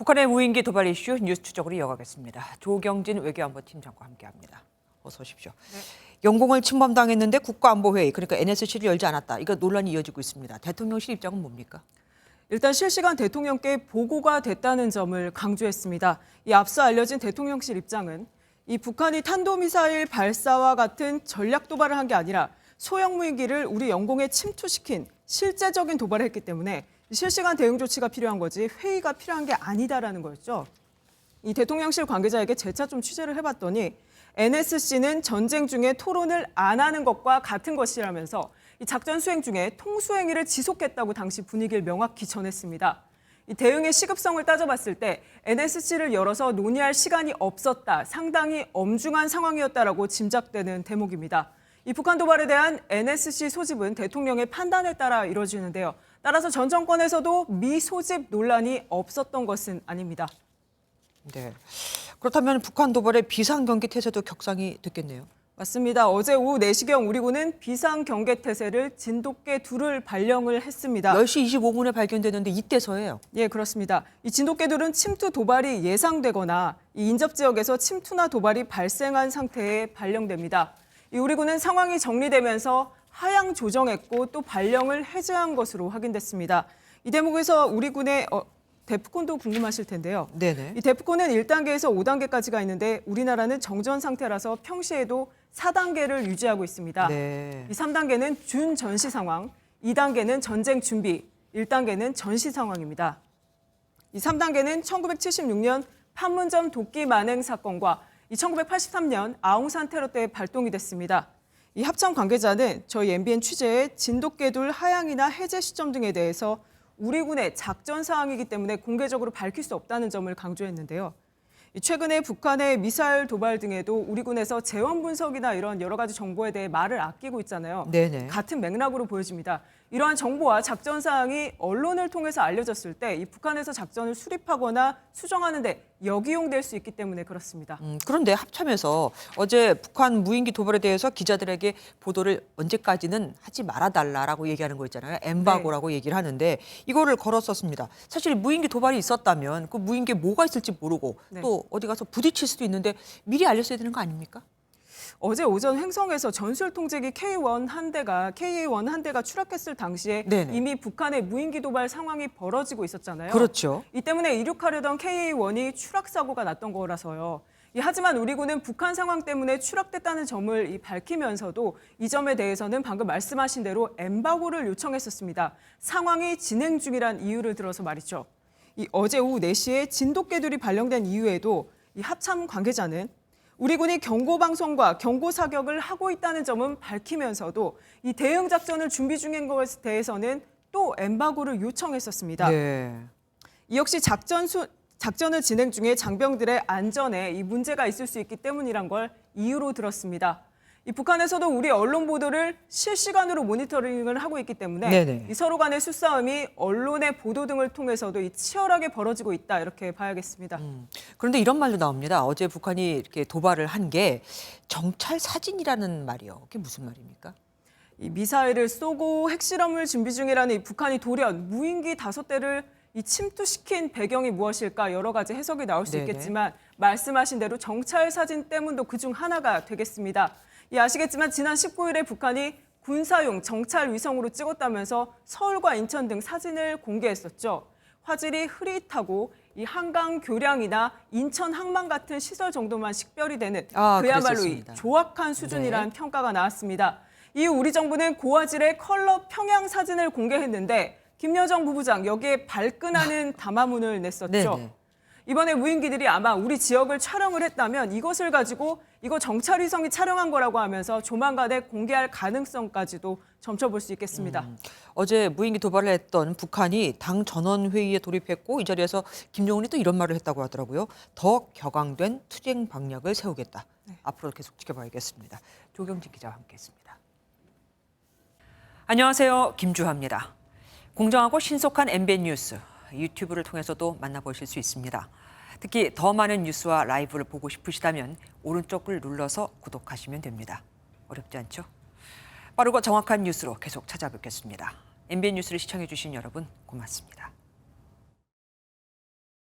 북한의 무인기 도발 이슈 뉴스 추적으로 이어가겠습니다. 조경진 외교안보팀장과 함께합니다. 어서 오십시오. 네. 영공을 침범당했는데 국가안보회의, 그러니까 NSC를 열지 않았다. 이거 논란이 이어지고 있습니다. 대통령실 입장은 뭡니까? 일단 실시간 대통령께 보고가 됐다는 점을 강조했습니다. 이 앞서 알려진 대통령실 입장은 이 북한이 탄도미사일 발사와 같은 전략 도발을 한 게 아니라 소형 무인기를 우리 영공에 침투시킨 실제적인 도발을 했기 때문에 실시간 대응 조치가 필요한 거지 회의가 필요한 게 아니다라는 거였죠. 이 대통령실 관계자에게 재차 좀 취재를 해봤더니 NSC는 전쟁 중에 토론을 안 하는 것과 같은 것이라면서 이 작전 수행 중에 통수행위를 지속했다고 당시 분위기를 명확히 전했습니다. 이 대응의 시급성을 따져봤을 때 NSC를 열어서 논의할 시간이 없었다, 상당히 엄중한 상황이었다라고 짐작되는 대목입니다. 이 북한 도발에 대한 NSC 소집은 대통령의 판단에 따라 이루어지는데요. 따라서 전 정권에서도 미소집 논란이 없었던 것은 아닙니다. 네. 그렇다면 북한 도발의 비상경계 태세도 격상이 됐겠네요. 맞습니다. 어제 오후 4시경 우리군은 비상경계 태세를 진돗개 둘을 발령을 했습니다. 10시 25분에 발견됐는데 이때서예요. 예, 그렇습니다. 이 진돗개들은 침투 도발이 예상되거나 이 인접 지역에서 침투나 도발이 발생한 상태에 발령됩니다. 이 우리군은 상황이 정리되면서 하향 조정했고 또 발령을 해제한 것으로 확인됐습니다. 이 대목에서 우리군의 데프콘도 궁금하실 텐데요. 네네. 이 데프콘은 1단계에서 5단계까지가 있는데 우리나라는 정전 상태라서 평시에도 4단계를 유지하고 있습니다. 네. 이 3단계는 준전시 상황, 2단계는 전쟁 준비, 1단계는 전시 상황입니다. 이 3단계는 1976년 판문점 도끼 만행 사건과 이 1983년 아웅산 테러 때 발동이 됐습니다. 이 합참 관계자는 저희 MBN 취재에 진돗개둘 하향이나 해제 시점 등에 대해서 우리군의 작전 사항이기 때문에 공개적으로 밝힐 수 없다는 점을 강조했는데요. 최근에 북한의 미사일 도발 등에도 우리군에서 재원 분석이나 이런 여러 가지 정보에 대해 말을 아끼고 있잖아요. 네네. 같은 맥락으로 보여집니다. 이러한 정보와 작전 사항이 언론을 통해서 알려졌을 때 이 북한에서 작전을 수립하거나 수정하는데 역이용될 수 있기 때문에 그렇습니다. 그런데 합참에서 어제 북한 무인기 도발에 대해서 기자들에게 보도를 언제까지는 하지 말아달라라고 얘기하는 거 있잖아요. 엠바고라고 얘기를 하는데 이거를 걸었었습니다. 사실 무인기 도발이 있었다면 그 무인기에 뭐가 있을지 모르고 또 어디 가서 부딪힐 수도 있는데 미리 알렸어야 되는 거 아닙니까? 어제 오전 횡성에서 전술 통제기 KA1 한 대가 추락했을 당시에 네네. 이미 북한의 무인기 도발 상황이 벌어지고 있었잖아요. 그렇죠. 이 때문에 이륙하려던 KA1이 추락 사고가 났던 거라서요. 하지만 우리군은 북한 상황 때문에 추락됐다는 점을 밝히면서도 이 점에 대해서는 방금 말씀하신 대로 엠바고를 요청했었습니다. 상황이 진행 중이란 이유를 들어서 말이죠. 어제 오후 4시에 진돗개들이 발령된 이후에도 이 합참 관계자는 우리군이 경고방송과 경고사격을 하고 있다는 점은 밝히면서도 이 대응 작전을 준비 중인 것에 대해서는 또 엠바고를 요청했었습니다. 네. 이 역시 작전을 진행 중에 장병들의 안전에 이 문제가 있을 수 있기 때문이란 걸 이유로 들었습니다. 이 북한에서도 우리 언론 보도를 실시간으로 모니터링을 하고 있기 때문에 이 서로 간의 수싸움이 언론의 보도 등을 통해서도 치열하게 벌어지고 있다 이렇게 봐야겠습니다. 그런데 이런 말도 나옵니다. 어제 북한이 이렇게 도발을 한 게 정찰 사진이라는 말이요. 그게 무슨 말입니까? 이 미사일을 쏘고 핵실험을 준비 중이라는 이 북한이 돌연 무인기 5대를 이 침투시킨 배경이 무엇일까 여러 가지 해석이 나올 수 있겠지만 말씀하신 대로 정찰 사진 때문도 그중 하나가 되겠습니다. 아시겠지만 지난 19일에 북한이 군사용 정찰 위성으로 찍었다면서 서울과 인천 등 사진을 공개했었죠. 화질이 흐릿하고 이 한강 교량이나 인천 항만 같은 시설 정도만 식별이 되는 그야말로 이 조악한 수준이라는 평가가 나왔습니다. 이후 우리 정부는 고화질의 컬러 평양 사진을 공개했는데 김여정 부부장 여기에 발끈하는 담화문을 냈었죠. 이번에 무인기들이 아마 우리 지역을 촬영을 했다면 이것을 가지고 이거 정찰위성이 촬영한 거라고 하면서 조만간에 공개할 가능성까지도 점쳐볼 수 있겠습니다. 어제 무인기 도발을 했던 북한이 당 전원회의에 돌입했고 이 자리에서 김정은이 또 이런 말을 했다고 하더라고요. 더 격앙된 투쟁 방략을 세우겠다. 앞으로 계속 지켜봐야겠습니다. 조경진 기자와 함께했습니다. 안녕하세요. 김주하입니다. 공정하고 신속한 MBN 뉴스. 유튜브를 통해서도 만나보실 수 있습니다. 특히 더 많은 뉴스와 라이브를 보고 싶으시다면 오른쪽을 눌러서 구독하시면 됩니다. 어렵지 않죠? 빠르고 정확한 뉴스로 계속 찾아뵙겠습니다. MBN 뉴스를 시청해주신 여러분 고맙습니다.